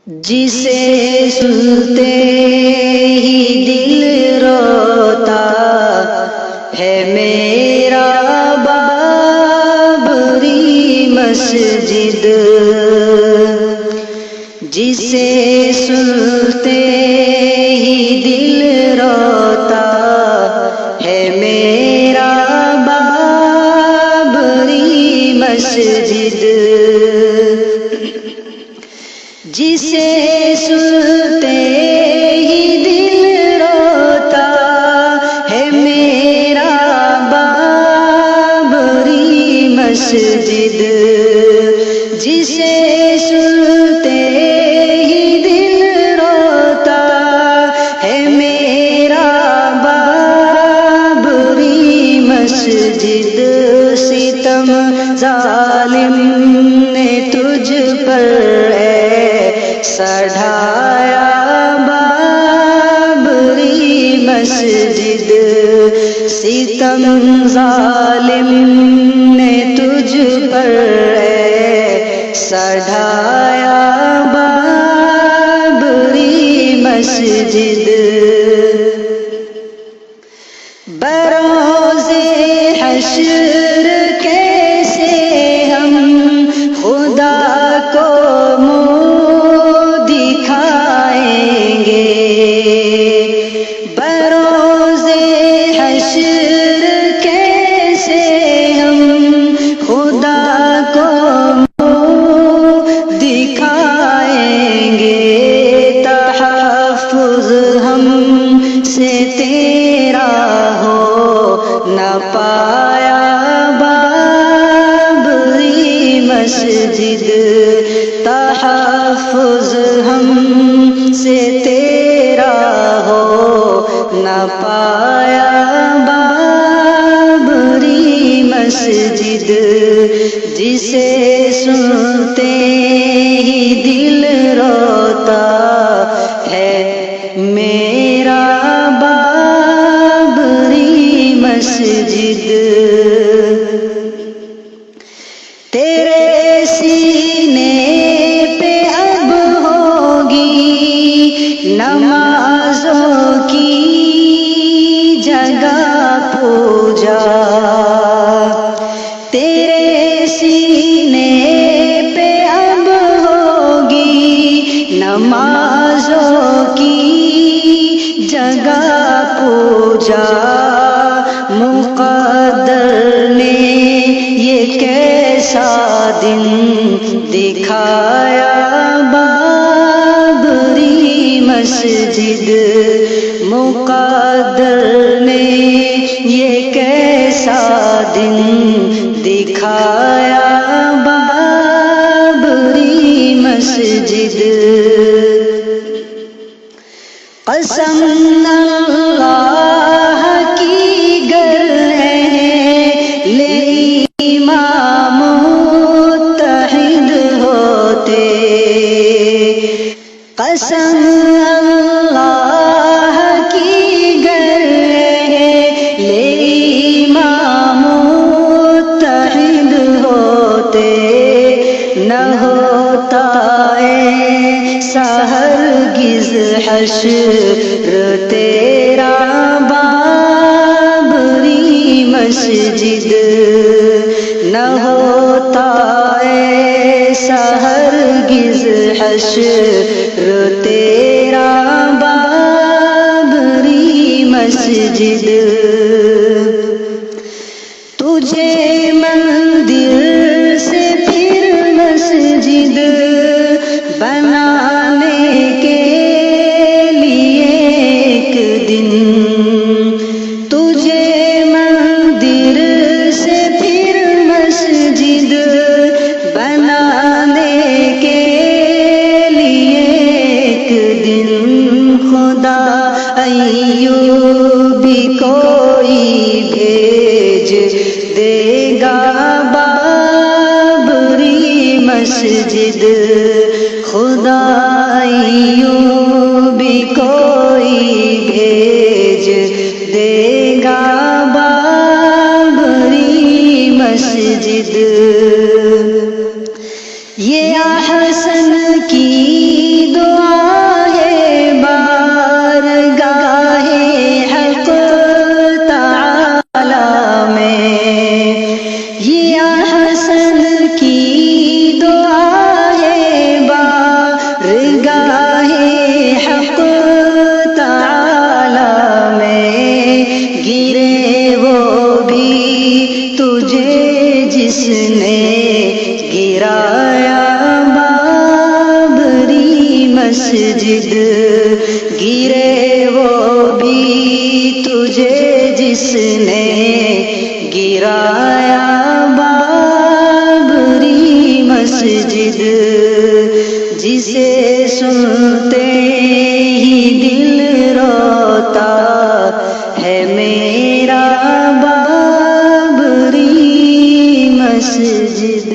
جسے سنتے ہی دل روتا ہے میرا بابری مسجد، جسے سنتے ہی دل روتا ہے میرا بابری مسجد، جسے سنتے ہی دل روتا ہے میرا بابری مسجد، جسے سنتے ہی دل روتا ہے میرا بابری مسجد۔ ستم ظالم نے تجھ پر سڑھایا بابری مسجد، ستم ظالم نے تجھ پر سڑھایا بابری مسجد۔ بروز حشر کیسے ہم خدا کو منہ دکھائیں گے، بروز حشر کیسے ہم خدا کو منہ دکھائیں گے، تحفظ ہم سے تیرا ہو نہ پایا بابری مسجد، تحفظ ہم سے تیرا ہو نہ پایا بابری مسجد، جسے سنتے ہی دل روتا ہے میرا بابری مسجد۔ تیرے سینے پہ اب ہوگی نمازوں کی جگہ پوجا، تیرے سینے پہ اب ہوگی نمازوں کی جگہ پوجا، مقدر نے یہ کیسا دن دکھایا بابری مسجد، مقدر نے یہ کیسا دن دکھایا بابری مسجد۔ قسم اللہ کی گر ہے لے امام متحد ہوتے، قسم اللہ کی گر ہے لے امام متحد ہوتے، نہ ہوتا ایسا ہرگز حشر تیرا بابری مسجد، نہ ہوتا ایسا ہرگز حشر تیرا بابری مسجد، تجھے مندر سے پھر مسجد بنانے کے لیے ایک دن، تجھے مندر سے پھر مسجد بنانے کے لیے ایک دن، خدا ایوبی کوئی بھیج دے گا بابری مسجد، خدا ایوبی کوئی بھیج دے گا بابری مسجد۔ یہ احسن کی دعا ہے بارگاہ حق تعالی میں، یہ حسن کی دعا ہے بارگاہ حق تعالی میں، گرے وہ بھی تجھے جس نے گرایا بابری مسجد، گرے وہ بھی تجھے جس نے گرایا بابری مسجد، جسے سنتے ہی دل روتا ہے میرا بابری مسجد۔